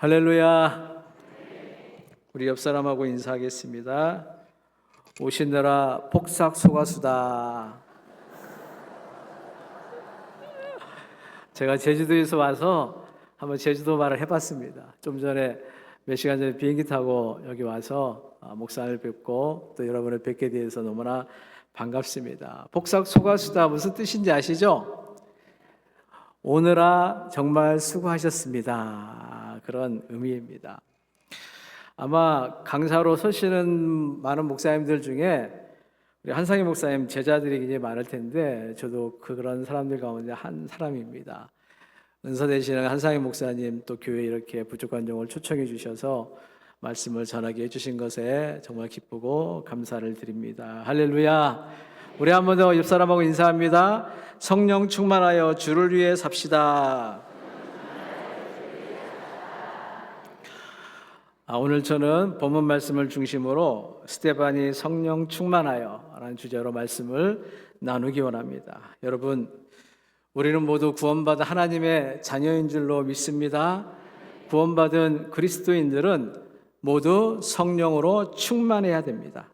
할렐루야. 우리 옆 사람하고 인사하겠습니다. 오시느라 복삭 소가수다. 제가 제주도에서 와서 한번 제주도 말을 해봤습니다. 좀 전에 몇 시간 전에 비행기 타고 여기 와서 목사를 뵙고 또 여러분을 뵙게 돼서 너무나 반갑습니다. 복삭 소가수다 무슨 뜻인지 아시죠? 오느라 정말 수고하셨습니다. 그런 의미입니다. 아마 강사로 서시는 많은 목사님들 중에 우리 한상희 목사님 제자들이 굉장히 많을 텐데 저도 그런 사람들 가운데 한 사람입니다. 은사 되시는 한상희 목사님 또 교회 이렇게 부족관종을 초청해 주셔서 말씀을 전하게 해주신 것에 정말 기쁘고 감사를 드립니다. 할렐루야. 우리 한 번 더 옆 사람하고 인사합니다. 성령 충만하여 주를 위해 삽시다. 오늘 저는 본문 말씀을 중심으로 스데반이 성령 충만하여 라는 주제로 말씀을 나누기 원합니다. 여러분, 우리는 모두 구원받은 하나님의 자녀인 줄로 믿습니다. 구원받은 그리스도인들은 모두 성령으로 충만해야 됩니다.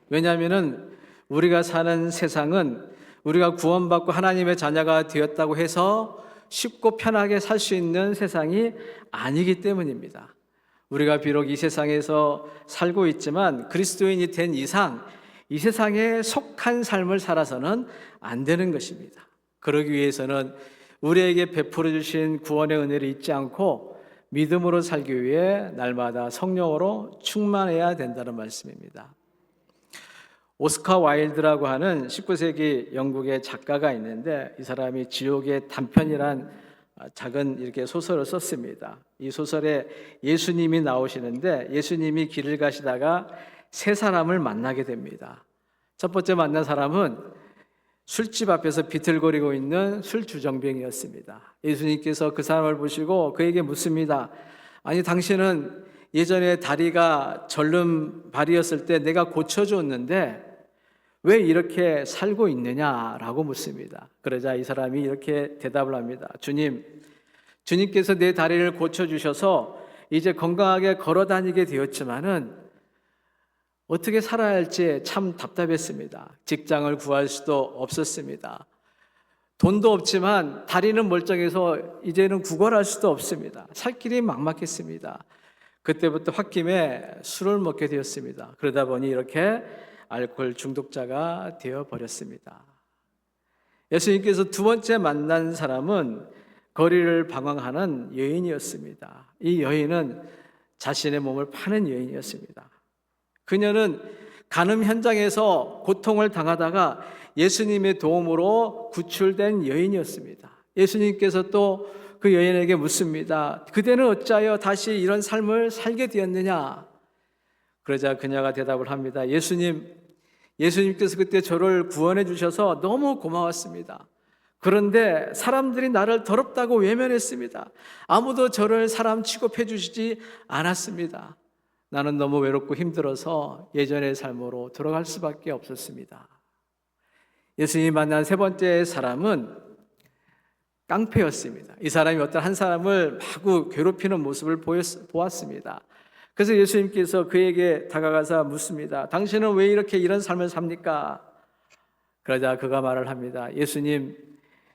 왜냐하면 우리가 사는 세상은 우리가 구원받고 하나님의 자녀가 되었다고 해서 쉽고 편하게 살 수 있는 세상이 아니기 때문입니다. 우리가 비록 이 세상에서 살고 있지만 그리스도인이 된 이상 이 세상에 속한 삶을 살아서는 안 되는 것입니다. 그러기 위해서는 우리에게 베풀어 주신 구원의 은혜를 잊지 않고 믿음으로 살기 위해 날마다 성령으로 충만해야 된다는 말씀입니다. 오스카 와일드라고 하는 19세기 영국의 작가가 있는데 이 사람이 지옥의 단편이란 작은 이렇게 소설을 썼습니다. 이 소설에 예수님이 나오시는데 예수님이 길을 가시다가 세 사람을 만나게 됩니다. 첫 번째 만난 사람은 술집 앞에서 비틀거리고 있는 술주정뱅이였습니다. 예수님께서 그 사람을 보시고 그에게 묻습니다. 아니 당신은 예전에 다리가 절름발이었을 때 내가 고쳐줬는데 왜 이렇게 살고 있느냐라고 묻습니다. 그러자 이 사람이 이렇게 대답을 합니다. 주님께서 내 다리를 고쳐주셔서 이제 건강하게 걸어다니게 되었지만은 어떻게 살아야 할지 참 답답했습니다. 직장을 구할 수도 없었습니다. 돈도 없지만 다리는 멀쩡해서 이제는 구걸할 수도 없습니다. 살 길이 막막했습니다. 그때부터 홧김에 술을 먹게 되었습니다. 그러다 보니 이렇게 알코올 중독자가 되어버렸습니다. 예수님께서 두 번째 만난 사람은 거리를 방황하는 여인이었습니다. 이 여인은 자신의 몸을 파는 여인이었습니다. 그녀는 간음 현장에서 고통을 당하다가 예수님의 도움으로 구출된 여인이었습니다. 예수님께서 또 그 여인에게 묻습니다. 그대는 어찌하여 다시 이런 삶을 살게 되었느냐? 그러자 그녀가 대답을 합니다. 예수님께서 그때 저를 구원해 주셔서 너무 고마웠습니다. 그런데 사람들이 나를 더럽다고 외면했습니다. 아무도 저를 사람 취급해 주시지 않았습니다. 나는 너무 외롭고 힘들어서 예전의 삶으로 돌아갈 수밖에 없었습니다. 예수님이 만난 세 번째 사람은 깡패였습니다. 이 사람이 어떤 한 사람을 마구 괴롭히는 모습을 보았습니다. 그래서 예수님께서 그에게 다가가서 묻습니다. 당신은 왜 이렇게 이런 삶을 삽니까? 그러자 그가 말을 합니다. 예수님,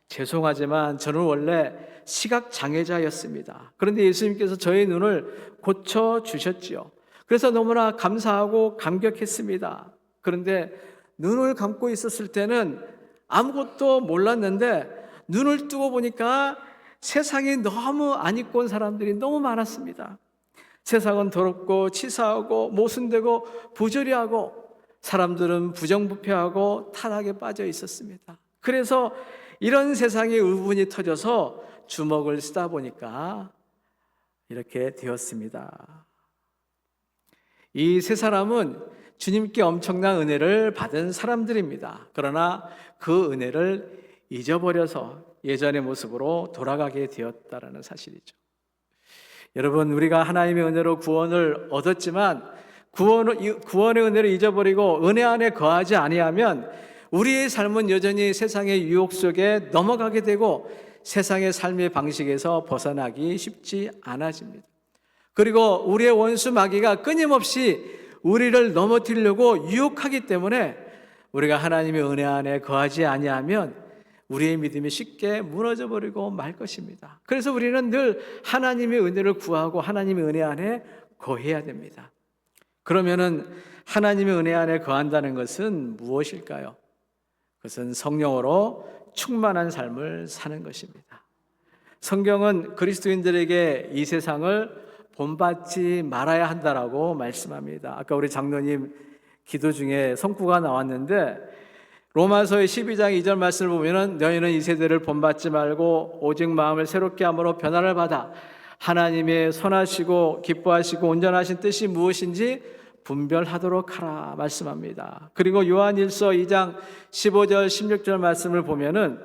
죄송하지만 저는 원래 시각장애자였습니다. 그런데 예수님께서 저의 눈을 고쳐주셨지요. 그래서 너무나 감사하고 감격했습니다. 그런데 눈을 감고 있었을 때는 아무것도 몰랐는데 눈을 뜨고 보니까 세상에 너무 안 입고 온 사람들이 너무 많았습니다. 세상은 더럽고 치사하고 모순되고 부조리하고 사람들은 부정부패하고 타락에 빠져 있었습니다. 그래서 이런 세상에 의문이 터져서 주먹을 쓰다 보니까 이렇게 되었습니다. 이 세 사람은 주님께 엄청난 은혜를 받은 사람들입니다. 그러나 그 은혜를 잊어버려서 예전의 모습으로 돌아가게 되었다는 사실이죠. 여러분, 우리가 하나님의 은혜로 구원을 얻었지만 구원의 은혜를 잊어버리고 은혜 안에 거하지 아니하면 우리의 삶은 여전히 세상의 유혹 속에 넘어가게 되고 세상의 삶의 방식에서 벗어나기 쉽지 않아집니다. 그리고 우리의 원수 마귀가 끊임없이 우리를 넘어뜨리려고 유혹하기 때문에 우리가 하나님의 은혜 안에 거하지 아니하면 우리의 믿음이 쉽게 무너져 버리고 말 것입니다. 그래서 우리는 늘 하나님의 은혜를 구하고 하나님의 은혜 안에 거해야 됩니다. 그러면은 하나님의 은혜 안에 거한다는 것은 무엇일까요? 그것은 성령으로 충만한 삶을 사는 것입니다. 성경은 그리스도인들에게 이 세상을 본받지 말아야 한다라고 말씀합니다. 아까 우리 장로님 기도 중에 성구가 나왔는데 로마서의 12장 2절 말씀을 보면은 너희는 이 세대를 본받지 말고 오직 마음을 새롭게 함으로 변화를 받아 하나님의 선하시고 기뻐하시고 온전하신 뜻이 무엇인지 분별하도록 하라 말씀합니다. 그리고 요한일서 2장 15절 16절 말씀을 보면은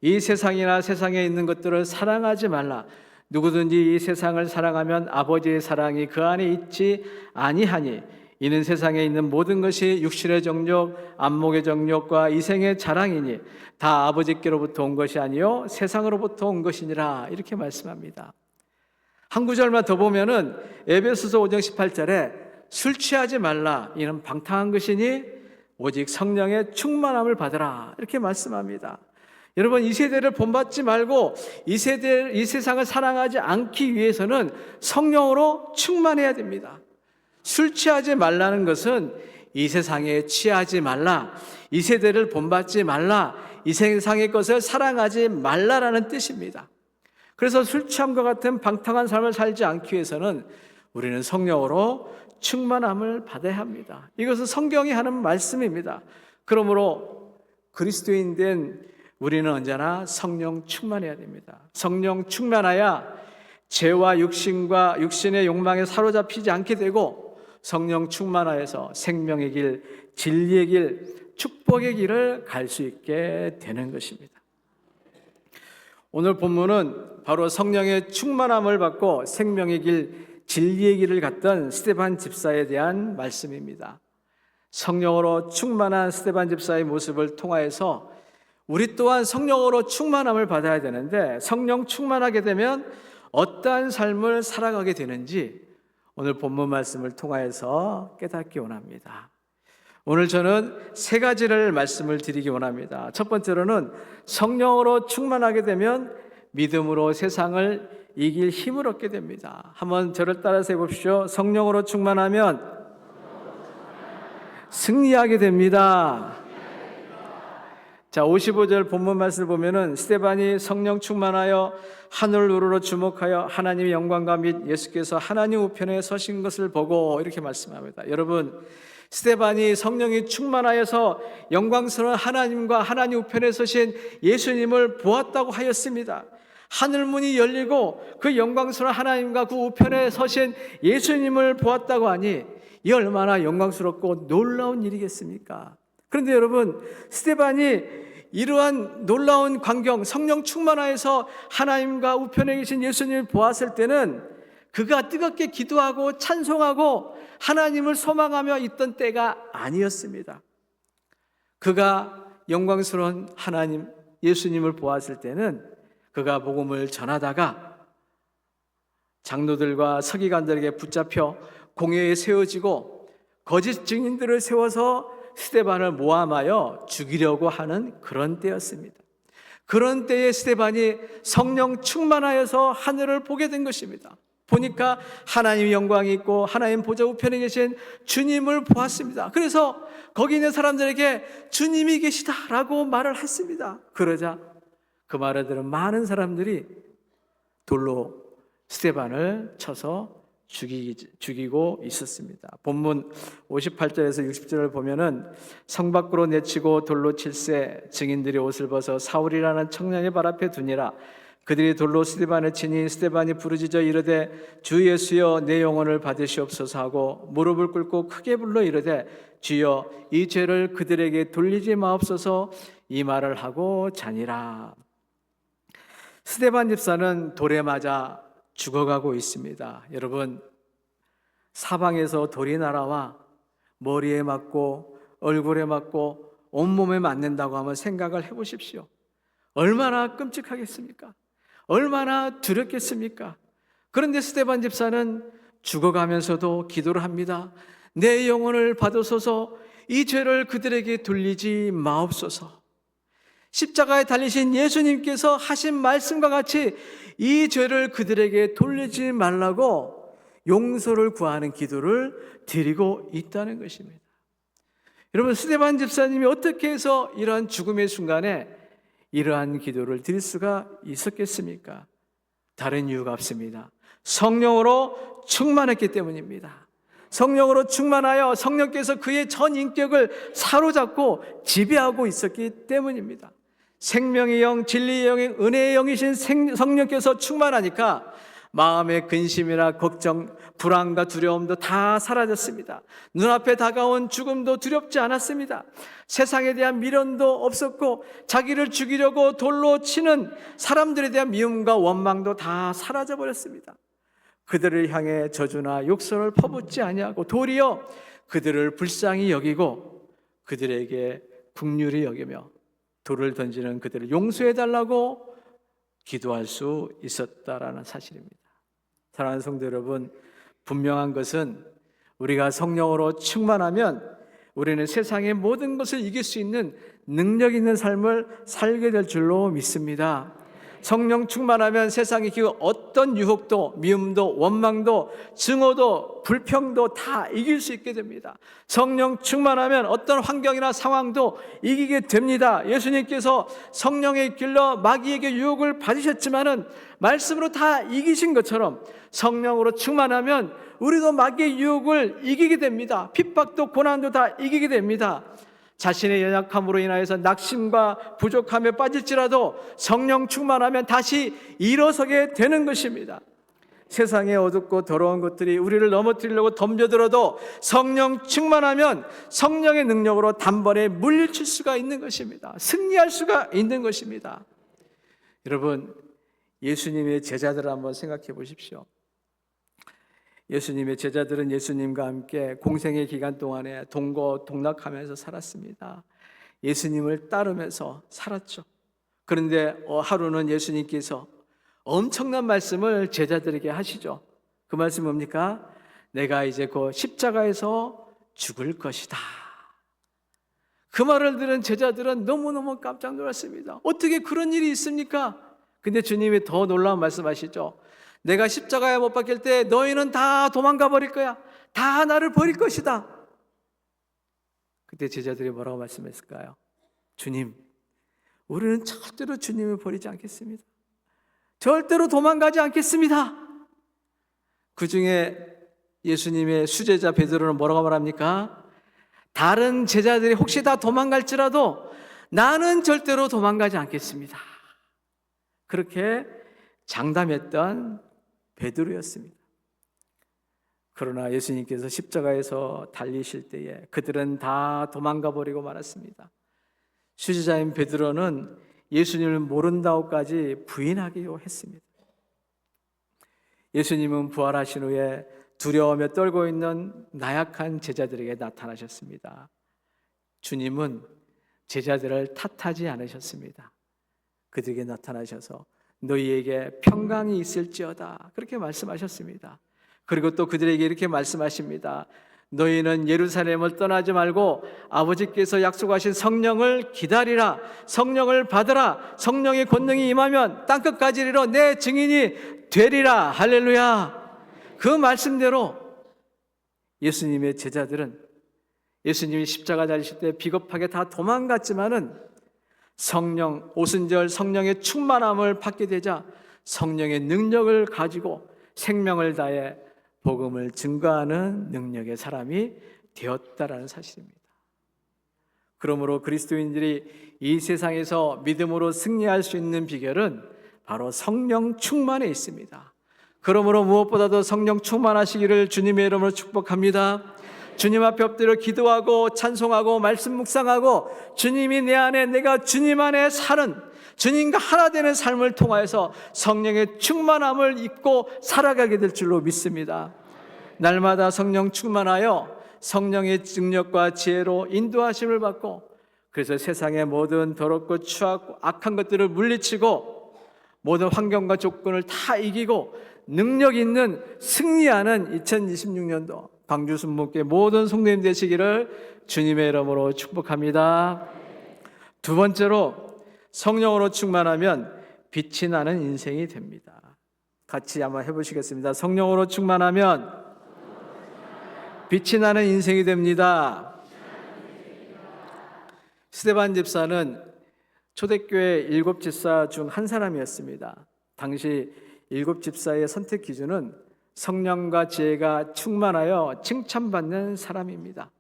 이 세상이나 세상에 있는 것들을 사랑하지 말라. 누구든지 이 세상을 사랑하면 아버지의 사랑이 그 안에 있지 아니하니 이는 세상에 있는 모든 것이 육신의 정욕, 안목의 정욕과 이생의 자랑이니 다 아버지께로부터 온 것이 아니요 세상으로부터 온 것이니라 이렇게 말씀합니다. 한 구절만 더 보면은 에베소서 5장 18절에 술 취하지 말라 이는 방탕한 것이니 오직 성령의 충만함을 받으라 이렇게 말씀합니다. 여러분 이 세대를 본받지 말고 이 세상을 사랑하지 않기 위해서는 성령으로 충만해야 됩니다. 술 취하지 말라는 것은 이 세상에 취하지 말라, 이 세대를 본받지 말라, 이 세상의 것을 사랑하지 말라라는 뜻입니다. 그래서 술 취함과 같은 방탕한 삶을 살지 않기 위해서는 우리는 성령으로 충만함을 받아야 합니다. 이것은 성경이 하는 말씀입니다. 그러므로 그리스도인 된 우리는 언제나 성령 충만해야 됩니다. 성령 충만해야 죄와 육신의 욕망에 사로잡히지 않게 되고 성령 충만하여서 생명의 길, 진리의 길, 축복의 길을 갈 수 있게 되는 것입니다. 오늘 본문은 바로 성령의 충만함을 받고 생명의 길, 진리의 길을 갔던 스데반 집사에 대한 말씀입니다. 성령으로 충만한 스데반 집사의 모습을 통하여서 우리 또한 성령으로 충만함을 받아야 되는데 성령 충만하게 되면 어떠한 삶을 살아가게 되는지 오늘 본문 말씀을 통하여서 깨닫기 원합니다. 오늘 저는 세 가지를 말씀을 드리기 원합니다. 첫 번째로는 성령으로 충만하게 되면 믿음으로 세상을 이길 힘을 얻게 됩니다. 한번 저를 따라서 해봅시오. 성령으로 충만하면 승리하게 됩니다. 자, 55절 본문 말씀을 보면은 스데반이 성령 충만하여 하늘 우러러 주목하여 하나님의 영광과 및 예수께서 하나님 우편에 서신 것을 보고 이렇게 말씀합니다. 여러분, 스데반이 성령이 충만하여서 영광스러운 하나님과 하나님 우편에 서신 예수님을 보았다고 하였습니다. 하늘문이 열리고 그 영광스러운 하나님과 그 우편에 서신 예수님을 보았다고 하니 이 얼마나 영광스럽고 놀라운 일이겠습니까? 그런데 여러분, 스데반이 이러한 놀라운 광경, 성령 충만하여서 하나님과 우편에 계신 예수님을 보았을 때는 그가 뜨겁게 기도하고 찬송하고 하나님을 소망하며 있던 때가 아니었습니다. 그가 영광스러운 하나님 예수님을 보았을 때는 그가 복음을 전하다가 장로들과 서기관들에게 붙잡혀 공회에 세워지고 거짓 증인들을 세워서 스데반을 모함하여 죽이려고 하는 그런 때였습니다. 그런 때에 스데반이 성령 충만하여서 하늘을 보게 된 것입니다. 보니까 하나님의 영광이 있고 하나님 보좌 우편에 계신 주님을 보았습니다. 그래서 거기 있는 사람들에게 주님이 계시다라고 말을 했습니다. 그러자 그 말을 들은 많은 사람들이 돌로 스데반을 쳐서 죽이고 있었습니다. 본문 58절에서 60절을 보면은 성 밖으로 내치고 돌로 칠세 증인들이 옷을 벗어 사울이라는 청년의 발 앞에 두니라. 그들이 돌로 스데반을 치니 스데반이 부르짖어 이르되 주 예수여 내 영혼을 받으시옵소서 하고 무릎을 꿇고 크게 불러 이르되 주여 이 죄를 그들에게 돌리지 마옵소서 이 말을 하고 자니라. 스데반 집사는 돌에 맞아 죽어가고 있습니다. 여러분, 사방에서 돌이 날아와 머리에 맞고 얼굴에 맞고 온몸에 맞는다고 하면 생각을 해보십시오. 얼마나 끔찍하겠습니까? 얼마나 두렵겠습니까? 그런데 스데반 집사는 죽어가면서도 기도를 합니다. 내 영혼을 받으소서, 이 죄를 그들에게 돌리지 마옵소서. 십자가에 달리신 예수님께서 하신 말씀과 같이 이 죄를 그들에게 돌리지 말라고 용서를 구하는 기도를 드리고 있다는 것입니다. 여러분, 스데반 집사님이 어떻게 해서 이러한 죽음의 순간에 이러한 기도를 드릴 수가 있었겠습니까? 다른 이유가 없습니다. 성령으로 충만했기 때문입니다. 성령으로 충만하여 성령께서 그의 전 인격을 사로잡고 지배하고 있었기 때문입니다. 생명의 영, 진리의 영, 은혜의 영이신 성령께서 충만하니까 마음의 근심이나 걱정, 불안과 두려움도 다 사라졌습니다. 눈앞에 다가온 죽음도 두렵지 않았습니다. 세상에 대한 미련도 없었고 자기를 죽이려고 돌로 치는 사람들에 대한 미움과 원망도 다 사라져버렸습니다. 그들을 향해 저주나 욕설을 퍼붓지 아니하고 도리어 그들을 불쌍히 여기고 그들에게 긍휼히 여기며 돌을 던지는 그들을 용서해달라고 기도할 수 있었다라는 사실입니다. 사랑하는 성도 여러분, 분명한 것은 우리가 성령으로 충만하면 우리는 세상의 모든 것을 이길 수 있는 능력 있는 삶을 살게 될 줄로 믿습니다. 성령 충만하면 세상의 그 어떤 유혹도, 미움도, 원망도, 증오도, 불평도 다 이길 수 있게 됩니다. 성령 충만하면 어떤 환경이나 상황도 이기게 됩니다. 예수님께서 성령의 길로 마귀에게 유혹을 받으셨지만은 말씀으로 다 이기신 것처럼 성령으로 충만하면 우리도 마귀의 유혹을 이기게 됩니다. 핍박도 고난도 다 이기게 됩니다. 자신의 연약함으로 인하여서 낙심과 부족함에 빠질지라도 성령 충만하면 다시 일어서게 되는 것입니다. 세상의 어둡고 더러운 것들이 우리를 넘어뜨리려고 덤벼들어도 성령 충만하면 성령의 능력으로 단번에 물리칠 수가 있는 것입니다. 승리할 수가 있는 것입니다. 여러분, 예수님의 제자들을 한번 생각해 보십시오. 예수님의 제자들은 예수님과 함께 공생의 기간 동안에 동고동락하면서 살았습니다. 예수님을 따르면서 살았죠. 그런데 하루는 예수님께서 엄청난 말씀을 제자들에게 하시죠. 그 말씀 뭡니까? 내가 이제 곧 십자가에서 죽을 것이다. 그 말을 들은 제자들은 너무너무 깜짝 놀랐습니다. 어떻게 그런 일이 있습니까? 근데 주님이 더 놀라운 말씀하시죠. 내가 십자가에 못 박힐 때 너희는 다 도망가 버릴 거야. 다 나를 버릴 것이다. 그때 제자들이 뭐라고 말씀했을까요? 주님, 우리는 절대로 주님을 버리지 않겠습니다. 절대로 도망가지 않겠습니다. 그 중에 예수님의 수제자 베드로는 뭐라고 말합니까? 다른 제자들이 혹시 다 도망갈지라도 나는 절대로 도망가지 않겠습니다. 그렇게 장담했던 베드로였습니다. 그러나 예수님께서 십자가에서 달리실 때에 그들은 다 도망가 버리고 말았습니다. 수제자인 베드로는 예수님을 모른다고까지 부인하기도 했습니다. 예수님은 부활하신 후에 두려움에 떨고 있는 나약한 제자들에게 나타나셨습니다. 주님은 제자들을 탓하지 않으셨습니다. 그들에게 나타나셔서 너희에게 평강이 있을지어다 그렇게 말씀하셨습니다. 그리고 또 그들에게 이렇게 말씀하십니다. 너희는 예루살렘을 떠나지 말고 아버지께서 약속하신 성령을 기다리라. 성령을 받으라. 성령의 권능이 임하면 땅끝까지 이르러 내 증인이 되리라. 할렐루야. 그 말씀대로 예수님의 제자들은 예수님이 십자가 달리실 때 비겁하게 다 도망갔지만은 성령, 오순절 성령의 충만함을 받게 되자 성령의 능력을 가지고 생명을 다해 복음을 증거하는 능력의 사람이 되었다라는 사실입니다. 그러므로 그리스도인들이 이 세상에서 믿음으로 승리할 수 있는 비결은 바로 성령 충만에 있습니다. 그러므로 무엇보다도 성령 충만하시기를 주님의 이름으로 축복합니다. 주님 앞에 엎드려 기도하고 찬송하고 말씀 묵상하고 주님이 내 안에 내가 주님 안에 사는 주님과 하나 되는 삶을 통하여서 성령의 충만함을 입고 살아가게 될 줄로 믿습니다. 날마다 성령 충만하여 성령의 능력과 지혜로 인도하심을 받고 그래서 세상의 모든 더럽고 추하고 악한 것들을 물리치고 모든 환경과 조건을 다 이기고 능력 있는 승리하는 2026년도 광주 순복교회 모든 성도님 되시기를 주님의 이름으로 축복합니다. 두 번째로 성령으로 충만하면 빛이 나는 인생이 됩니다. 같이 한번 해보시겠습니다. 성령으로 충만하면 빛이 나는 인생이 됩니다. 스데반 집사는 초대교회 7 집사 중 한 사람이었습니다. 당시 7 집사의 선택 기준은 성령과 지혜가 충만하여 칭찬받는 사람입니다.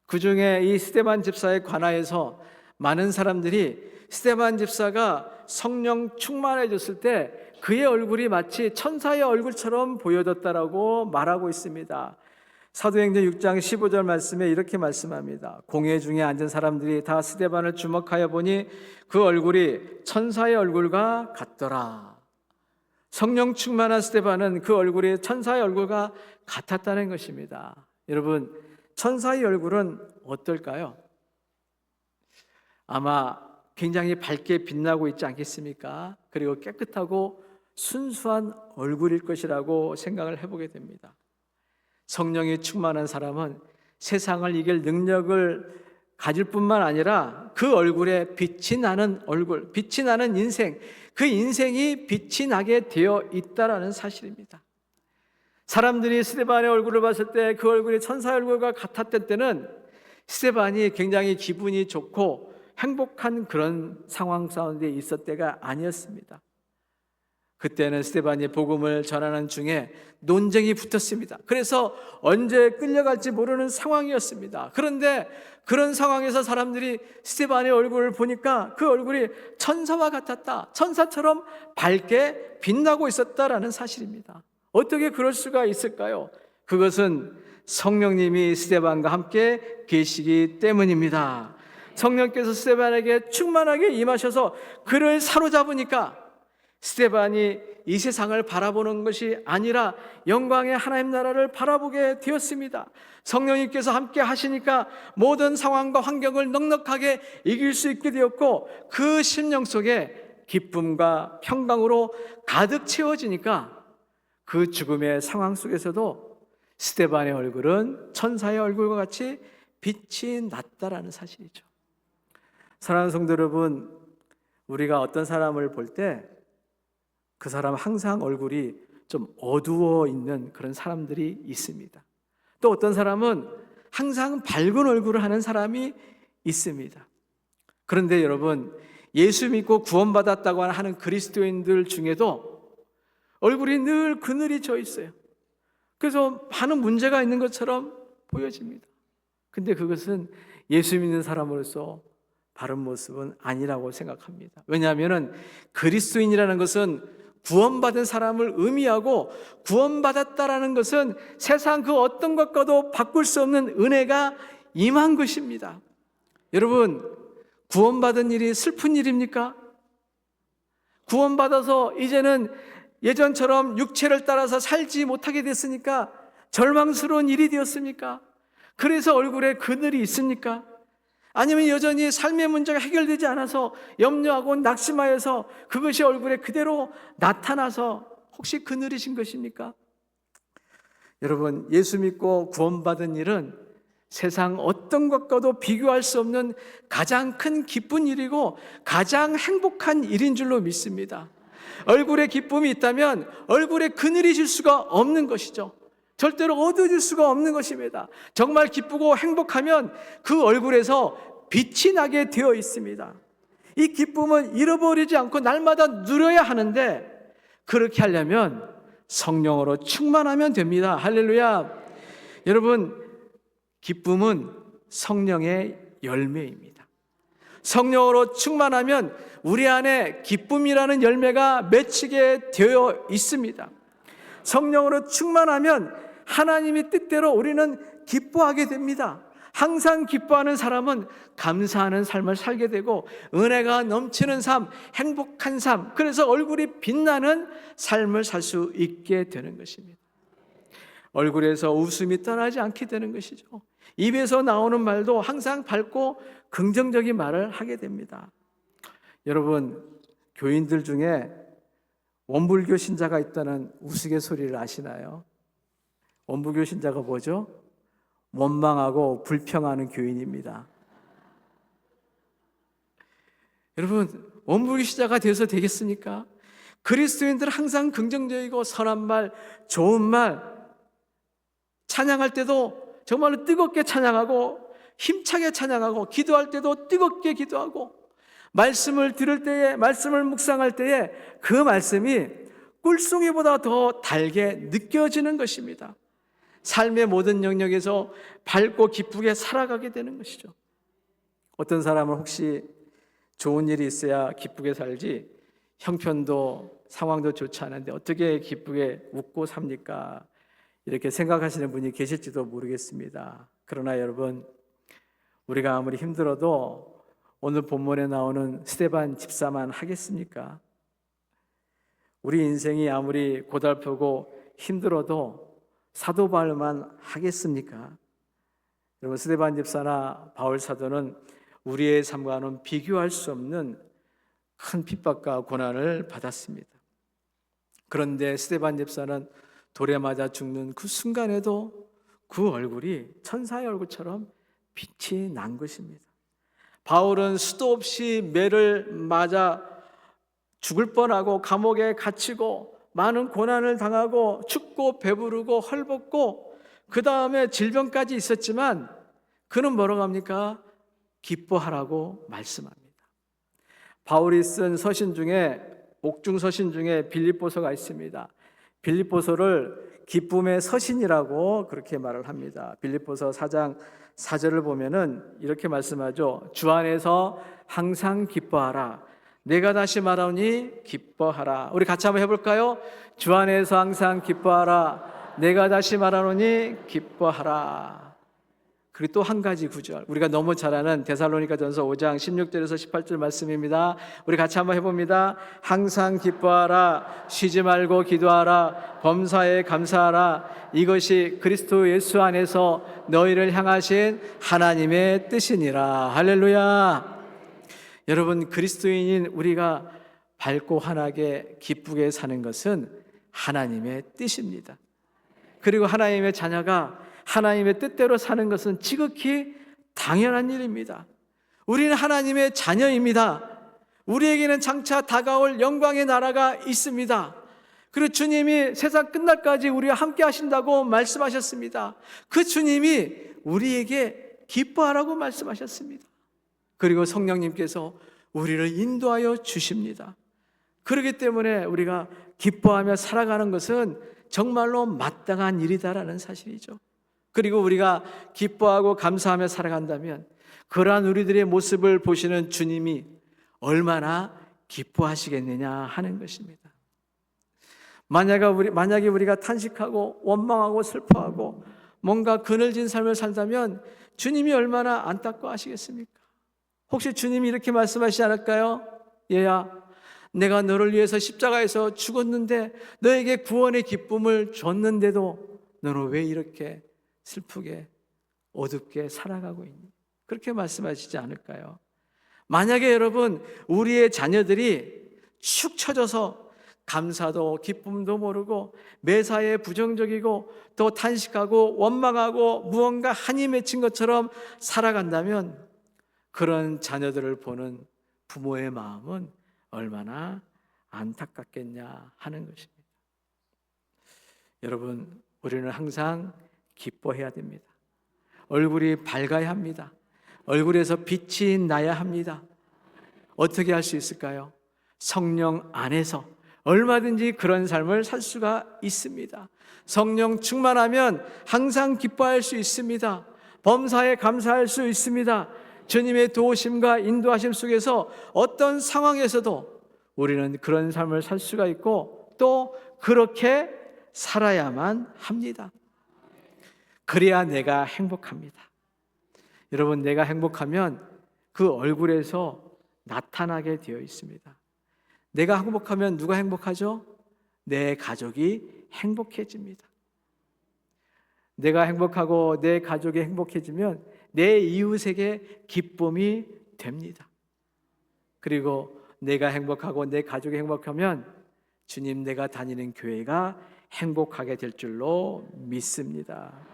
그 중에 이 스데반 집사에 관하여서 많은 사람들이 스데반 집사가 성령 충만해졌을 때 그의 얼굴이 마치 천사의 얼굴처럼 보여졌다라고 말하고 있습니다. 사도행전 6장 15절 말씀에 이렇게 말씀합니다. 공회 중에 앉은 사람들이 다 스데반을 주목하여 보니 그 얼굴이 천사의 얼굴과 같더라. 성령 충만한 스데반은 그 얼굴이 천사의 얼굴과 같았다는 것입니다. 여러분, 천사의 얼굴은 어떨까요? 아마 굉장히 밝게 빛나고 있지 않겠습니까? 그리고 깨끗하고 순수한 얼굴일 것이라고 생각을 해보게 됩니다. 성령이 충만한 사람은 세상을 이길 능력을 가질 뿐만 아니라 그 얼굴에 빛이 나는 얼굴, 빛이 나는 인생, 그 인생이 빛이 나게 되어 있다라는 사실입니다. 사람들이 스데반의 얼굴을 봤을 때 그 얼굴이 천사의 얼굴과 같았던 때는 스데반이 굉장히 기분이 좋고 행복한 그런 상황 가운데 있었을 때가 아니었습니다. 그때는 스데반이 복음을 전하는 중에 논쟁이 붙었습니다. 그래서 언제 끌려갈지 모르는 상황이었습니다. 그런데 그런 상황에서 사람들이 스데반의 얼굴을 보니까 그 얼굴이 천사와 같았다, 천사처럼 밝게 빛나고 있었다라는 사실입니다. 어떻게 그럴 수가 있을까요? 그것은 성령님이 스데반과 함께 계시기 때문입니다. 성령께서 스데반에게 충만하게 임하셔서 그를 사로잡으니까 스데반이 이 세상을 바라보는 것이 아니라 영광의 하나님 나라를 바라보게 되었습니다. 성령님께서 함께 하시니까 모든 상황과 환경을 넉넉하게 이길 수 있게 되었고 그 심령 속에 기쁨과 평강으로 가득 채워지니까 그 죽음의 상황 속에서도 스데반의 얼굴은 천사의 얼굴과 같이 빛이 났다라는 사실이죠. 사랑하는 성도 여러분, 우리가 어떤 사람을 볼 때 그 사람 항상 얼굴이 좀 어두워 있는 그런 사람들이 있습니다. 또 어떤 사람은 항상 밝은 얼굴을 하는 사람이 있습니다. 그런데 여러분, 예수 믿고 구원받았다고 하는 그리스도인들 중에도 얼굴이 늘 그늘이 져 있어요. 그래서 많은 문제가 있는 것처럼 보여집니다. 근데 그것은 예수 믿는 사람으로서 바른 모습은 아니라고 생각합니다. 왜냐하면 그리스도인이라는 것은 구원받은 사람을 의미하고 구원받았다라는 것은 세상 그 어떤 것과도 바꿀 수 없는 은혜가 임한 것입니다. 여러분, 구원받은 일이 슬픈 일입니까? 구원받아서 이제는 예전처럼 육체를 따라서 살지 못하게 됐으니까 절망스러운 일이 되었습니까? 그래서 얼굴에 그늘이 있습니까? 아니면 여전히 삶의 문제가 해결되지 않아서 염려하고 낙심하여서 그것이 얼굴에 그대로 나타나서 혹시 그늘이신 것입니까? 여러분, 예수 믿고 구원받은 일은 세상 어떤 것과도 비교할 수 없는 가장 큰 기쁜 일이고 가장 행복한 일인 줄로 믿습니다. 얼굴에 기쁨이 있다면 얼굴에 그늘이 질 수가 없는 것이죠. 절대로 어두워질 수가 없는 것입니다. 정말 기쁘고 행복하면 그 얼굴에서 빛이 나게 되어 있습니다. 이 기쁨은 잃어버리지 않고 날마다 누려야 하는데 그렇게 하려면 성령으로 충만하면 됩니다. 할렐루야. 여러분, 기쁨은 성령의 열매입니다. 성령으로 충만하면 우리 안에 기쁨이라는 열매가 맺히게 되어 있습니다. 성령으로 충만하면 하나님의 뜻대로 우리는 기뻐하게 됩니다. 항상 기뻐하는 사람은 감사하는 삶을 살게 되고 은혜가 넘치는 삶, 행복한 삶, 그래서 얼굴이 빛나는 삶을 살 수 있게 되는 것입니다. 얼굴에서 웃음이 떠나지 않게 되는 것이죠. 입에서 나오는 말도 항상 밝고 긍정적인 말을 하게 됩니다. 여러분, 교인들 중에 원불교 신자가 있다는 우스갯소리를 아시나요? 원불교 신자가 뭐죠? 원망하고 불평하는 교인입니다. 여러분, 원불교 신자가 되어서 되겠습니까? 그리스도인들은 항상 긍정적이고 선한 말, 좋은 말, 찬양할 때도 정말로 뜨겁게 찬양하고 힘차게 찬양하고 기도할 때도 뜨겁게 기도하고 말씀을 들을 때에, 말씀을 묵상할 때에 그 말씀이 꿀송이보다 더 달게 느껴지는 것입니다. 삶의 모든 영역에서 밝고 기쁘게 살아가게 되는 것이죠. 어떤 사람은 혹시 좋은 일이 있어야 기쁘게 살지 형편도 상황도 좋지 않은데 어떻게 기쁘게 웃고 삽니까? 이렇게 생각하시는 분이 계실지도 모르겠습니다. 그러나 여러분, 우리가 아무리 힘들어도 오늘 본문에 나오는 스데반 집사만 하겠습니까? 우리 인생이 아무리 고달프고 힘들어도 사도 바울만 하겠습니까? 여러분, 스데반 집사나 바울 사도는 우리의 삶과는 비교할 수 없는 큰 핍박과 고난을 받았습니다. 그런데 스데반 집사는 돌에 맞아 죽는 그 순간에도 그 얼굴이 천사의 얼굴처럼 빛이 난 것입니다. 바울은 수도 없이 매를 맞아 죽을 뻔하고 감옥에 갇히고 많은 고난을 당하고 춥고 배부르고 헐벗고 그 다음에 질병까지 있었지만 그는 뭐라고 합니까? 기뻐하라고 말씀합니다. 바울이 쓴 서신 중에 옥중 서신 중에 빌립보서가 있습니다. 빌립보서를 기쁨의 서신이라고 그렇게 말을 합니다. 빌립보서 4장 4절을 보면은 이렇게 말씀하죠. 주 안에서 항상 기뻐하라. 내가 다시 말하오니 기뻐하라. 우리 같이 한번 해볼까요? 주 안에서 항상 기뻐하라. 내가 다시 말하오니 기뻐하라. 그리고 또 한 가지 구절, 우리가 너무 잘 아는 데살로니가전서 5장 16절에서 18절 말씀입니다. 우리 같이 한번 해봅니다. 항상 기뻐하라. 쉬지 말고 기도하라. 범사에 감사하라. 이것이 그리스도 예수 안에서 너희를 향하신 하나님의 뜻이니라. 할렐루야. 여러분, 그리스도인인 우리가 밝고 환하게 기쁘게 사는 것은 하나님의 뜻입니다. 그리고 하나님의 자녀가 하나님의 뜻대로 사는 것은 지극히 당연한 일입니다. 우리는 하나님의 자녀입니다. 우리에게는 장차 다가올 영광의 나라가 있습니다. 그리고 주님이 세상 끝날까지 우리와 함께 하신다고 말씀하셨습니다. 그 주님이 우리에게 기뻐하라고 말씀하셨습니다. 그리고 성령님께서 우리를 인도하여 주십니다. 그렇기 때문에 우리가 기뻐하며 살아가는 것은 정말로 마땅한 일이다라는 사실이죠. 그리고 우리가 기뻐하고 감사하며 살아간다면 그러한 우리들의 모습을 보시는 주님이 얼마나 기뻐하시겠느냐 하는 것입니다. 만약에 우리가 탄식하고 원망하고 슬퍼하고 뭔가 그늘진 삶을 살다면 주님이 얼마나 안타까워하시겠습니까? 혹시 주님이 이렇게 말씀하시지 않을까요? 얘야, 내가 너를 위해서 십자가에서 죽었는데 너에게 구원의 기쁨을 줬는데도 너는 왜 이렇게 슬프게 어둡게 살아가고 있니? 그렇게 말씀하시지 않을까요? 만약에 여러분, 우리의 자녀들이 축 처져서 감사도 기쁨도 모르고 매사에 부정적이고 또 탄식하고 원망하고 무언가 한이 맺힌 것처럼 살아간다면 그런 자녀들을 보는 부모의 마음은 얼마나 안타깝겠냐 하는 것입니다. 여러분, 우리는 항상 기뻐해야 됩니다. 얼굴이 밝아야 합니다. 얼굴에서 빛이 나야 합니다. 어떻게 할 수 있을까요? 성령 안에서 얼마든지 그런 삶을 살 수가 있습니다. 성령 충만하면 항상 기뻐할 수 있습니다. 범사에 감사할 수 있습니다. 주님의 도우심과 인도하심 속에서 어떤 상황에서도 우리는 그런 삶을 살 수가 있고 또 그렇게 살아야만 합니다. 그래야 내가 행복합니다. 여러분, 내가 행복하면 그 얼굴에서 나타나게 되어 있습니다. 내가 행복하면 누가 행복하죠? 내 가족이 행복해집니다. 내가 행복하고 내 가족이 행복해지면 내 이웃에게 기쁨이 됩니다. 그리고 내가 행복하고 내 가족이 행복하면 주님, 내가 다니는 교회가 행복하게 될 줄로 믿습니다.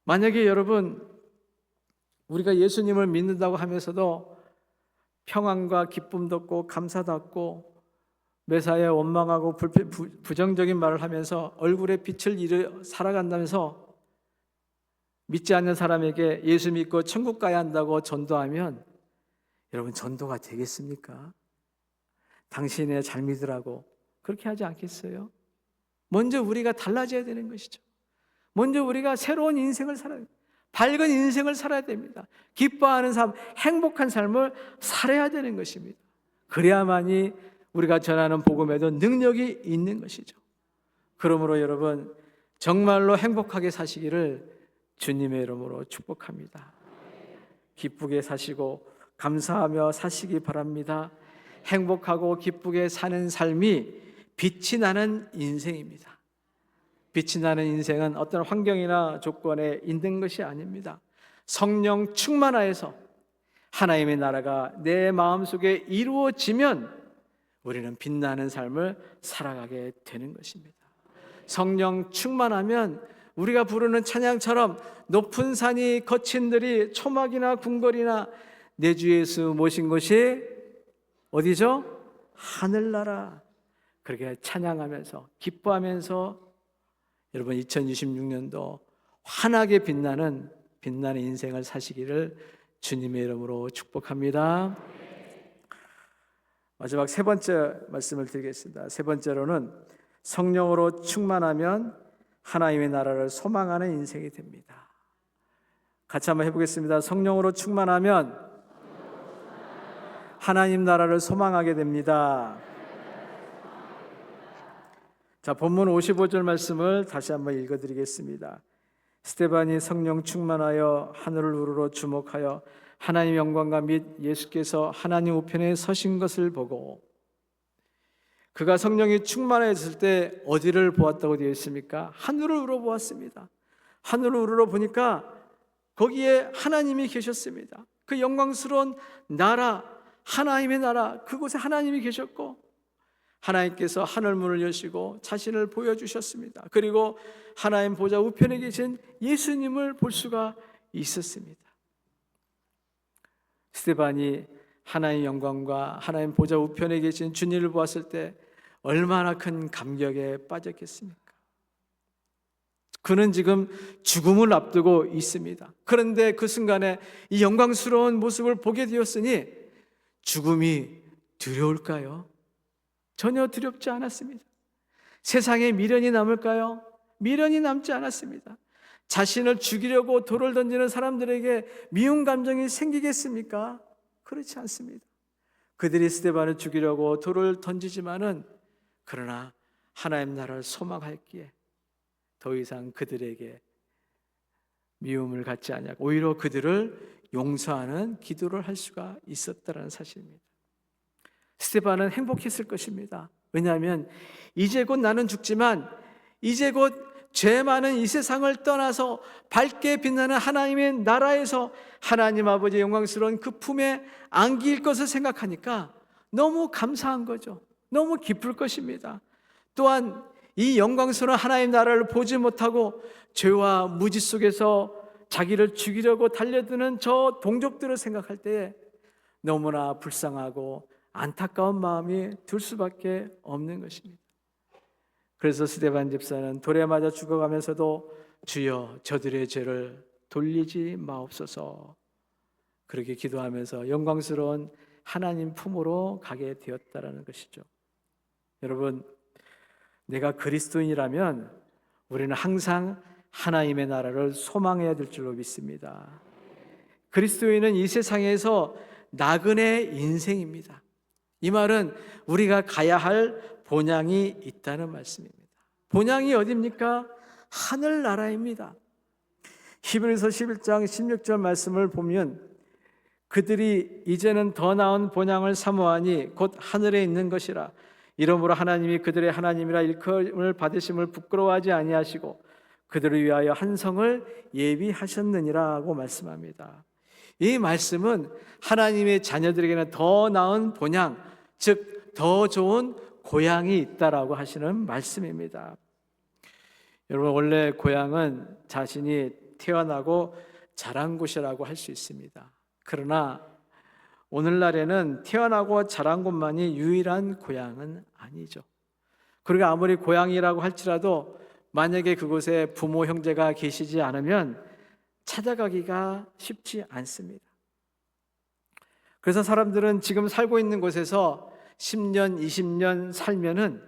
만약에 여러분, 우리가 예수님을 믿는다고 하면서도 평안과 기쁨도 없고 감사도 없고 매사에 원망하고 부정적인 말을 하면서 얼굴에 빛을 잃어 살아간다면서 믿지 않는 사람에게 예수 믿고 천국 가야 한다고 전도하면 여러분, 전도가 되겠습니까? 당신의 잘 믿으라고 그렇게 하지 않겠어요? 먼저 우리가 달라져야 되는 것이죠. 먼저 우리가 새로운 인생을 살아야 됩니다. 밝은 인생을 살아야 됩니다. 기뻐하는 삶, 행복한 삶을 살아야 되는 것입니다. 그래야만이 우리가 전하는 복음에도 능력이 있는 것이죠. 그러므로 여러분, 정말로 행복하게 사시기를 주님의 이름으로 축복합니다. 기쁘게 사시고 감사하며 사시기 바랍니다. 행복하고 기쁘게 사는 삶이 빛이 나는 인생입니다. 빛이 나는 인생은 어떤 환경이나 조건에 있는 것이 아닙니다. 성령 충만하여서 하나님의 나라가 내 마음속에 이루어지면 우리는 빛나는 삶을 살아가게 되는 것입니다. 성령 충만하면 우리가 부르는 찬양처럼 높은 산이 거친 들이 초막이나 궁궐이나 내 주 예수 모신 곳이 어디죠? 하늘나라. 그렇게 찬양하면서 기뻐하면서 여러분 2026년도 환하게 빛나는 인생을 사시기를 주님의 이름으로 축복합니다. 마지막 세 번째 말씀을 드리겠습니다. 세 번째로는 성령으로 충만하면 하나님의 나라를 소망하는 인생이 됩니다. 같이 한번 해보겠습니다. 성령으로 충만하면 하나님 나라를 소망하게 됩니다. 자, 본문 55절 말씀을 다시 한번 읽어드리겠습니다. 스데반이 성령 충만하여 하늘을 우러러 주목하여 하나님 영광과 및 예수께서 하나님 우편에 서신 것을 보고, 그가 성령이 충만해졌을 때 어디를 보았다고 되어 있습니까? 하늘을 우러보았습니다. 하늘을 우러보니까 거기에 하나님이 계셨습니다. 그 영광스러운 나라, 하나님의 나라, 그곳에 하나님이 계셨고 하나님께서 하늘문을 여시고 자신을 보여주셨습니다. 그리고 하나님 보좌 우편에 계신 예수님을 볼 수가 있었습니다. 스데반이 하나님 영광과 하나님 보좌 우편에 계신 주님을 보았을 때 얼마나 큰 감격에 빠졌겠습니까? 그는 지금 죽음을 앞두고 있습니다. 그런데 그 순간에 이 영광스러운 모습을 보게 되었으니 죽음이 두려울까요? 전혀 두렵지 않았습니다. 세상에 미련이 남을까요? 미련이 남지 않았습니다. 자신을 죽이려고 돌을 던지는 사람들에게 미운 감정이 생기겠습니까? 그렇지 않습니다. 그들이 스데반을 죽이려고 돌을 던지지만은 그러나 하나님 나라를 소망했기에 더 이상 그들에게 미움을 갖지 아니하고 오히려 그들을 용서하는 기도를 할 수가 있었다는 사실입니다. 스데반은 행복했을 것입니다. 왜냐하면 이제 곧 나는 죽지만 이제 곧 죄 많은 이 세상을 떠나서 밝게 빛나는 하나님의 나라에서 하나님 아버지의 영광스러운 그 품에 안길 것을 생각하니까 너무 감사한 거죠. 너무 기쁠 것입니다. 또한 이 영광스러운 하나님 나라를 보지 못하고 죄와 무지 속에서 자기를 죽이려고 달려드는 저 동족들을 생각할 때에 너무나 불쌍하고 안타까운 마음이 들 수밖에 없는 것입니다. 그래서 스데반 집사는 돌에 맞아 죽어가면서도 주여 저들의 죄를 돌리지 마옵소서 그렇게 기도하면서 영광스러운 하나님 품으로 가게 되었다는 것이죠. 여러분, 내가 그리스도인이라면 우리는 항상 하나님의 나라를 소망해야 될 줄로 믿습니다. 그리스도인은 이 세상에서 나그네 인생입니다. 이 말은 우리가 가야 할 본향이 있다는 말씀입니다. 본향이 어디입니까? 하늘나라입니다. 히브리서 11장 16절 말씀을 보면 그들이 이제는 더 나은 본향을 사모하니 곧 하늘에 있는 것이라. 이러므로 하나님이 그들의 하나님이라 일컬음을 받으심을 부끄러워하지 아니하시고 그들을 위하여 한 성을 예비하셨느니라고 말씀합니다. 이 말씀은 하나님의 자녀들에게는 더 나은 본향, 즉 더 좋은 고향이 있다라고 하시는 말씀입니다. 여러분, 원래 고향은 자신이 태어나고 자란 곳이라고 할 수 있습니다. 그러나 오늘날에는 태어나고 자란 곳만이 유일한 고향은 아니죠. 그리고 아무리 고향이라고 할지라도 만약에 그곳에 부모, 형제가 계시지 않으면 찾아가기가 쉽지 않습니다. 그래서 사람들은 지금 살고 있는 곳에서 10년, 20년 살면은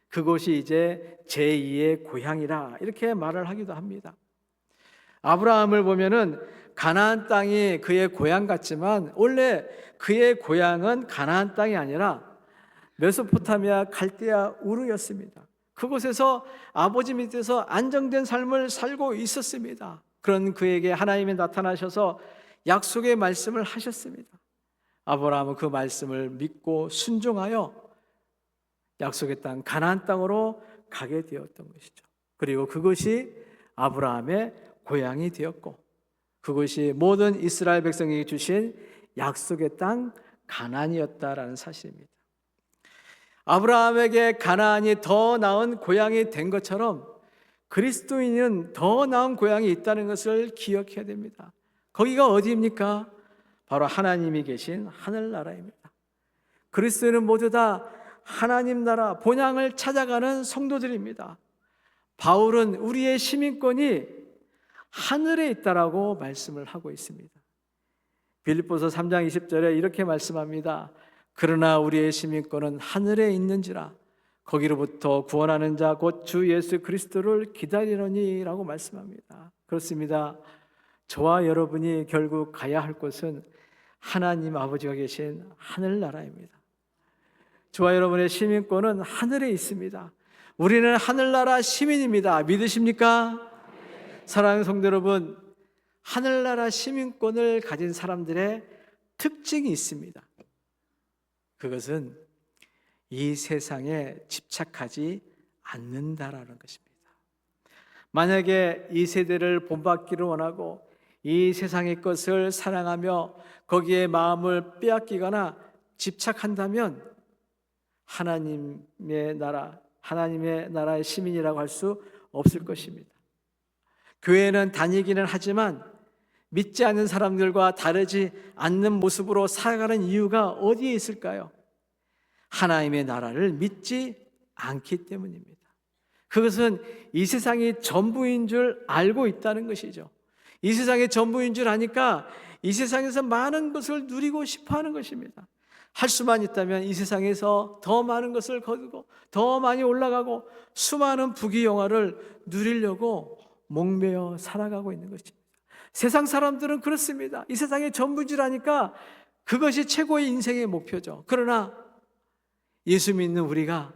그곳이 이제 제2의 고향이라 이렇게 말을 하기도 합니다. 아브라함을 보면은 가나안 땅이 그의 고향 같지만 원래 그의 고향은 가나안 땅이 아니라 메소포타미아 갈대아 우르였습니다. 그곳에서 아버지 밑에서 안정된 삶을 살고 있었습니다. 그런 그에게 하나님이 나타나셔서 약속의 말씀을 하셨습니다. 아브라함은 그 말씀을 믿고 순종하여 약속의 땅 가나안 땅으로 가게 되었던 것이죠. 그리고 그것이 아브라함의 고향이 되었고 그것이 모든 이스라엘 백성에게 주신 약속의 땅 가나안이었다라는 사실입니다. 아브라함에게 가나안이 더 나은 고향이 된 것처럼 그리스도인은 더 나은 고향이 있다는 것을 기억해야 됩니다. 거기가 어디입니까? 바로 하나님이 계신 하늘나라입니다. 그리스도인은 모두 다 하나님 나라 본향을 찾아가는 성도들입니다. 바울은 우리의 시민권이 하늘에 있다라고 말씀을 하고 있습니다. 빌립보서 3장 20절에 이렇게 말씀합니다. 그러나 우리의 시민권은 하늘에 있는지라 거기로부터 구원하는 자 곧 주 예수 그리스도를 기다리노니 라고 말씀합니다. 그렇습니다. 저와 여러분이 결국 가야 할 곳은 하나님 아버지가 계신 하늘나라입니다. 저와 여러분의 시민권은 하늘에 있습니다. 우리는 하늘나라 시민입니다. 믿으십니까? 사랑하는 성도 여러분, 하늘나라 시민권을 가진 사람들의 특징이 있습니다. 그것은 이 세상에 집착하지 않는다라는 것입니다. 만약에 이 세대를 본받기를 원하고 이 세상의 것을 사랑하며 거기에 마음을 빼앗기거나 집착한다면 하나님의 나라의 시민이라고 할 수 없을 것입니다. 교회는 다니기는 하지만 믿지 않는 사람들과 다르지 않는 모습으로 살아가는 이유가 어디에 있을까요? 하나님의 나라를 믿지 않기 때문입니다. 그것은 이 세상이 전부인 줄 알고 있다는 것이죠. 이 세상이 전부인 줄 아니까 이 세상에서 많은 것을 누리고 싶어 하는 것입니다. 할 수만 있다면 이 세상에서 더 많은 것을 거두고 더 많이 올라가고 수많은 부귀영화를 누리려고 목매어 살아가고 있는 것입니다. 세상 사람들은 그렇습니다. 이 세상의 전부인 줄 아니까 그것이 최고의 인생의 목표죠. 그러나 예수 믿는 우리가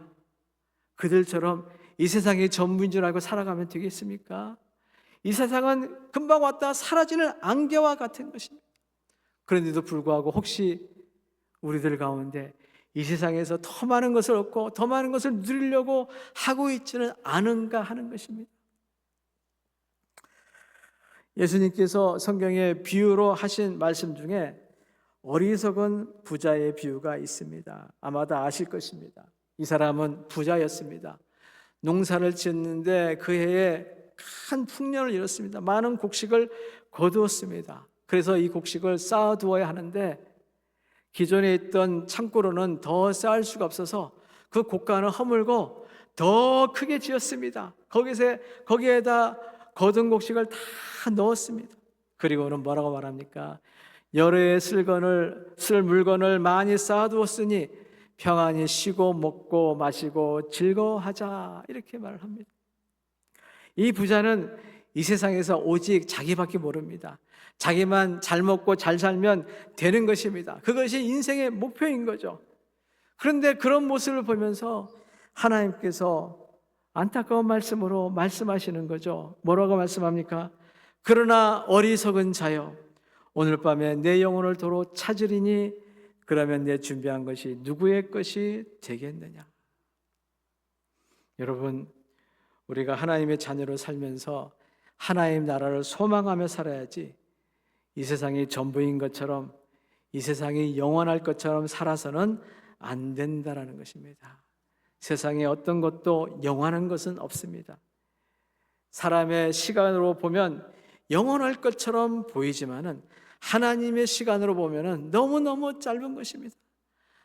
그들처럼 이 세상의 전부인 줄 알고 살아가면 되겠습니까? 이 세상은 금방 왔다 사라지는 안개와 같은 것입니다. 그런데도 불구하고 혹시 우리들 가운데 이 세상에서 더 많은 것을 얻고 더 많은 것을 누리려고 하고 있지는 않은가 하는 것입니다. 예수님께서 성경의 비유로 하신 말씀 중에 어리석은 부자의 비유가 있습니다. 아마 다 아실 것입니다. 이 사람은 부자였습니다. 농사를 짓는데 그 해에 큰 풍년을 이뤘습니다. 많은 곡식을 거두었습니다. 그래서 이 곡식을 쌓아두어야 하는데 기존에 있던 창고로는 더 쌓을 수가 없어서 그 곡간을 허물고 더 크게 지었습니다. 거기에다 거둔 곡식을 다 넣었습니다. 그리고는 뭐라고 말합니까? 여러 해 쓸 물건을 많이 쌓아두었으니 평안히 쉬고 먹고 마시고 즐거워하자 이렇게 말을 합니다. 이 부자는 이 세상에서 오직 자기밖에 모릅니다. 자기만 잘 먹고 잘 살면 되는 것입니다. 그것이 인생의 목표인 거죠. 그런데 그런 모습을 보면서 하나님께서 안타까운 말씀으로 말씀하시는 거죠. 뭐라고 말씀합니까? 그러나 어리석은 자여 오늘 밤에 내 영혼을 도로 찾으리니 그러면 내 준비한 것이 누구의 것이 되겠느냐. 여러분, 우리가 하나님의 자녀로 살면서 하나님 나라를 소망하며 살아야지 이 세상이 전부인 것처럼 이 세상이 영원할 것처럼 살아서는 안 된다라는 것입니다. 세상에 어떤 것도 영원한 것은 없습니다. 사람의 시간으로 보면 영원할 것처럼 보이지만은 하나님의 시간으로 보면은 너무너무 짧은 것입니다.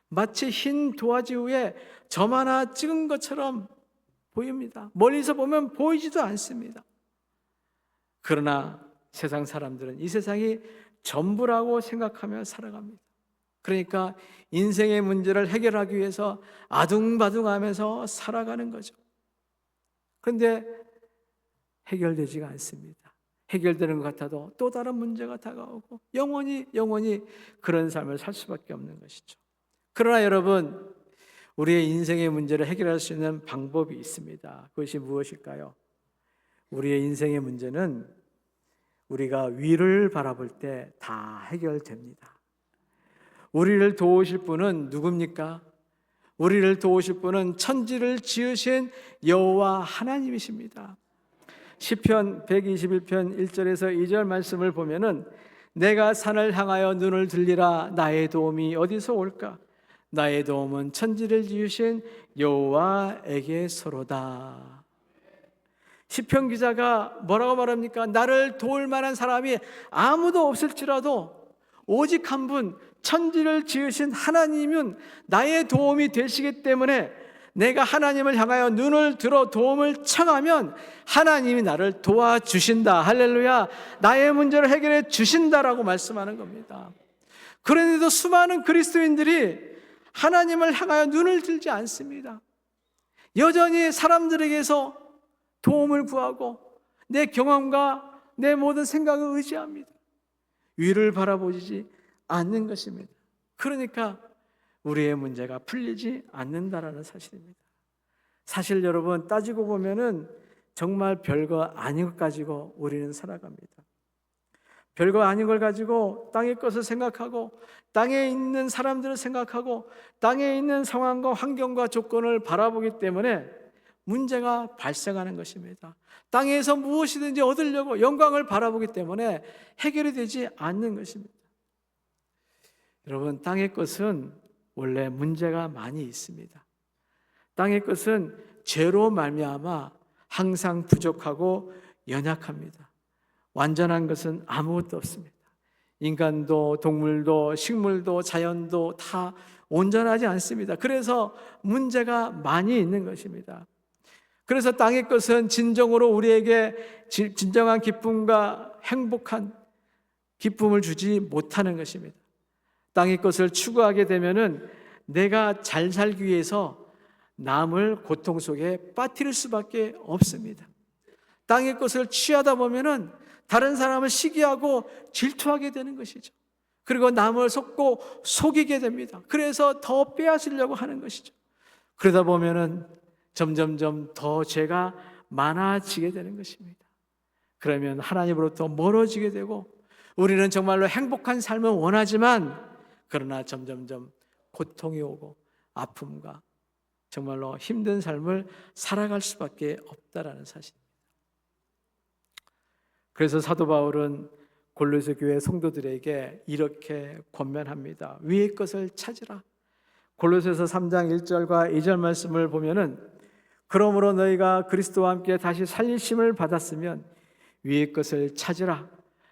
마치 흰 도화지 위에 점 하나 찍은 것처럼 보입니다. 멀리서 보면 보이지도 않습니다. 그러나 세상 사람들은 이 세상이 전부라고 생각하며 살아갑니다. 그러니까 인생의 문제를 해결하기 위해서 아둥바둥하면서 살아가는 거죠. 그런데 해결되지가 않습니다. 해결되는 것 같아도 또 다른 문제가 다가오고 영원히 그런 삶을 살 수밖에 없는 것이죠. 그러나 여러분, 우리의 인생의 문제를 해결할 수 있는 방법이 있습니다. 그것이 무엇일까요? 우리의 인생의 문제는 우리가 위를 바라볼 때 다 해결됩니다. 우리를 도우실 분은 누굽니까? 우리를 도우실 분은 천지를 지으신 여호와 하나님이십니다. 시편 121편 1절에서 2절 말씀을 보면은 내가 산을 향하여 눈을 들리라. 나의 도움이 어디서 올까? 나의 도움은 천지를 지으신 여호와에게서로다. 시편 기자가 뭐라고 말합니까? 나를 도울 만한 사람이 아무도 없을지라도 오직 한 분, 천지를 지으신 하나님은 나의 도움이 되시기 때문에 내가 하나님을 향하여 눈을 들어 도움을 청하면 하나님이 나를 도와주신다. 할렐루야. 나의 문제를 해결해 주신다라고 말씀하는 겁니다. 그런데도 수많은 그리스도인들이 하나님을 향하여 눈을 들지 않습니다. 여전히 사람들에게서 도움을 구하고 내 경험과 내 모든 생각을 의지합니다. 위를 바라보지 않는 것입니다. 그러니까 우리의 문제가 풀리지 않는다라는 사실입니다. 사실 여러분, 따지고 보면은 정말 별거 아닌 것 가지고 우리는 살아갑니다. 별거 아닌 걸 가지고 땅의 것을 생각하고 땅에 있는 사람들을 생각하고 땅에 있는 상황과 환경과 조건을 바라보기 때문에 문제가 발생하는 것입니다. 땅에서 무엇이든지 얻으려고 영광을 바라보기 때문에 해결이 되지 않는 것입니다. 여러분, 땅의 것은 원래 문제가 많이 있습니다. 땅의 것은 죄로 말미암아 항상 부족하고 연약합니다. 완전한 것은 아무것도 없습니다. 인간도 동물도 식물도 자연도 다 온전하지 않습니다. 그래서 문제가 많이 있는 것입니다. 그래서 땅의 것은 진정으로 우리에게 진정한 기쁨과 행복한 기쁨을 주지 못하는 것입니다. 땅의 것을 추구하게 되면은 내가 잘 살기 위해서 남을 고통 속에 빠뜨릴 수밖에 없습니다. 땅의 것을 취하다 보면은 다른 사람을 시기하고 질투하게 되는 것이죠. 그리고 남을 속이게 됩니다. 그래서 더 빼앗으려고 하는 것이죠. 그러다 보면은 점점점 더 죄가 많아지게 되는 것입니다. 그러면 하나님으로부터 멀어지게 되고 우리는 정말로 행복한 삶을 원하지만 그러나 점점점 고통이 오고 아픔과 정말로 힘든 삶을 살아갈 수밖에 없다라는 사실입니다. 그래서 사도 바울은 골로새 교회 성도들에게 이렇게 권면합니다. 위의 것을 찾으라. 골로새서 3장 1절과 2절 말씀을 보면은 그러므로 너희가 그리스도와 함께 다시 살리심을 받았으면 위의 것을 찾으라.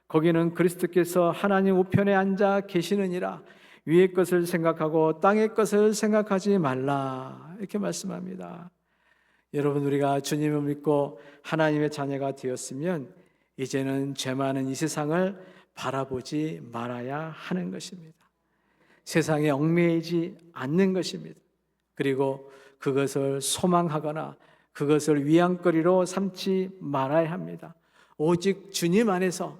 거기는 그리스도께서 하나님 우편에 앉아 계시느니라. 위의 것을 생각하고 땅의 것을 생각하지 말라. 이렇게 말씀합니다. 여러분, 우리가 주님을 믿고 하나님의 자녀가 되었으면 이제는 죄 많은 이 세상을 바라보지 말아야 하는 것입니다. 세상에 얽매이지 않는 것입니다. 그리고 그것을 소망하거나 그것을 위안거리로 삼지 말아야 합니다. 오직 주님 안에서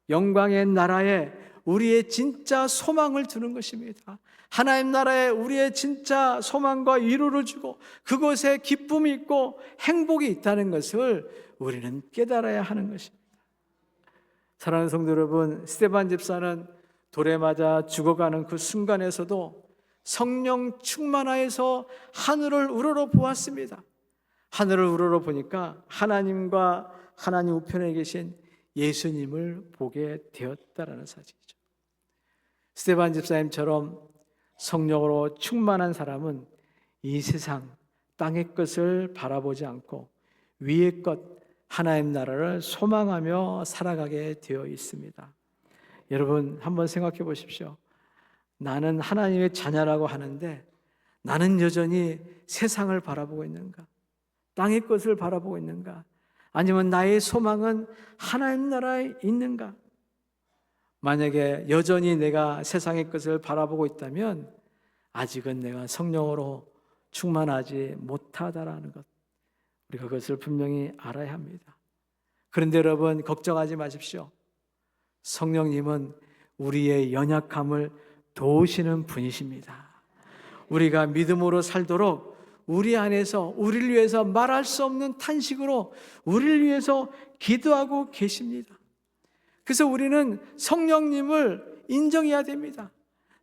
영광의 나라에 우리의 진짜 소망을 두는 것입니다. 하나님 나라에 우리의 진짜 소망과 위로를 주고 그곳에 기쁨이 있고 행복이 있다는 것을 우리는 깨달아야 하는 것입니다. 사랑하는 성도 여러분, 스데반 집사는 돌에 맞아 죽어가는 그 순간에서도 성령 충만하여서 하늘을 우러러 보았습니다. 하늘을 우러러 보니까 하나님과 하나님 우편에 계신 예수님을 보게 되었다라는 사실이죠. 스데반 집사님처럼 성령으로 충만한 사람은 이 세상 땅의 것을 바라보지 않고 위의 것 하나님 나라를 소망하며 살아가게 되어 있습니다. 여러분 한번 생각해 보십시오. 나는 하나님의 자녀라고 하는데 나는 여전히 세상을 바라보고 있는가? 땅의 것을 바라보고 있는가? 아니면 나의 소망은 하나님 나라에 있는가? 만약에 여전히 내가 세상의 것을 바라보고 있다면 아직은 내가 성령으로 충만하지 못하다라는 것, 우리가 그것을 분명히 알아야 합니다. 그런데 여러분 걱정하지 마십시오. 성령님은 우리의 연약함을 도우시는 분이십니다. 우리가 믿음으로 살도록 우리 안에서 우리를 위해서 말할 수 없는 탄식으로 우리를 위해서 기도하고 계십니다. 그래서 우리는 성령님을 인정해야 됩니다.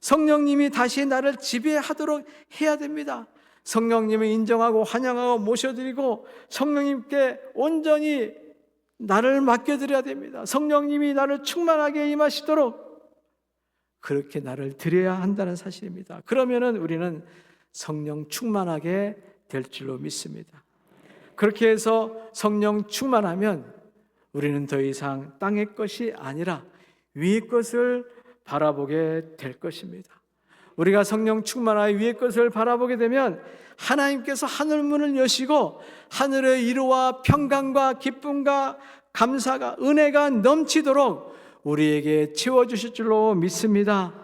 성령님이 다시 나를 지배하도록 해야 됩니다. 성령님을 인정하고 환영하고 모셔드리고 성령님께 온전히 나를 맡겨드려야 됩니다. 성령님이 나를 충만하게 임하시도록 그렇게 나를 드려야 한다는 사실입니다. 그러면은 우리는 성령 충만하게 될 줄로 믿습니다. 그렇게 해서 성령 충만하면 우리는 더 이상 땅의 것이 아니라 위의 것을 바라보게 될 것입니다. 우리가 성령 충만하여 위의 것을 바라보게 되면 하나님께서 하늘 문을 여시고 하늘의 위로와 평강과 기쁨과 감사가 은혜가 넘치도록 우리에게 채워주실 줄로 믿습니다.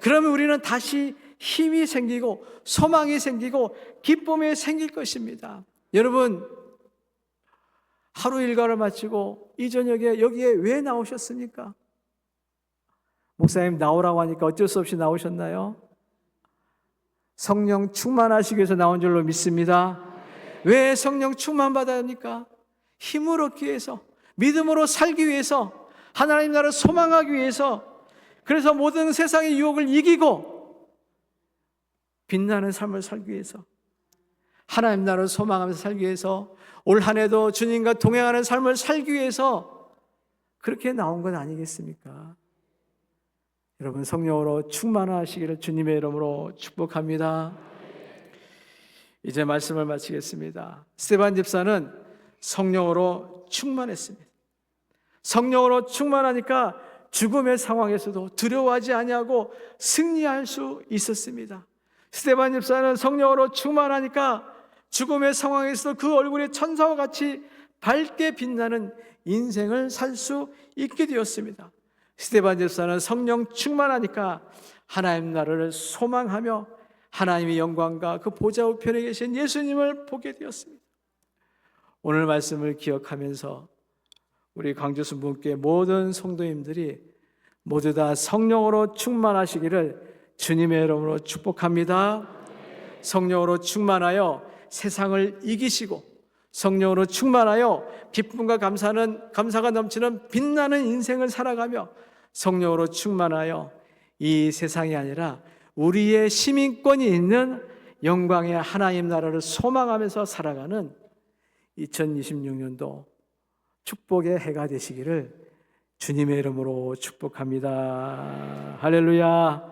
그러면 우리는 다시 힘이 생기고 소망이 생기고 기쁨이 생길 것입니다. 여러분 하루 일과를 마치고 이 저녁에 여기에 왜 나오셨습니까? 목사님 나오라고 하니까 어쩔 수 없이 나오셨나요? 성령 충만하시기 위해서 나온 줄로 믿습니다. 왜 성령 충만받아야 합니까? 힘을 얻기 위해서, 믿음으로 살기 위해서, 하나님 나라를 소망하기 위해서, 그래서 모든 세상의 유혹을 이기고 빛나는 삶을 살기 위해서, 하나님 나라를 소망하면서 살기 위해서, 올 한 해도 주님과 동행하는 삶을 살기 위해서 그렇게 나온 건 아니겠습니까? 여러분 성령으로 충만하시기를 주님의 이름으로 축복합니다. 이제 말씀을 마치겠습니다. 스데반 집사는 성령으로 충만했습니다. 성령으로 충만하니까 죽음의 상황에서도 두려워하지 아니하고 승리할 수 있었습니다. 스데반 집사는 성령으로 충만하니까 죽음의 상황에서도 그 얼굴에 천사와 같이 밝게 빛나는 인생을 살 수 있게 되었습니다. 스데반 집사는 성령 충만하니까 하나님 나라를 소망하며 하나님의 영광과 그 보좌 우편에 계신 예수님을 보게 되었습니다. 오늘 말씀을 기억하면서 우리 광주순복음교회 모든 성도님들이 모두 다 성령으로 충만하시기를 주님의 이름으로 축복합니다. 성령으로 충만하여 세상을 이기시고 성령으로 충만하여 기쁨과 감사가 넘치는 빛나는 인생을 살아가며 성령으로 충만하여 이 세상이 아니라 우리의 시민권이 있는 영광의 하나님 나라를 소망하면서 살아가는 2026년도 축복의 해가 되시기를 주님의 이름으로 축복합니다. 할렐루야.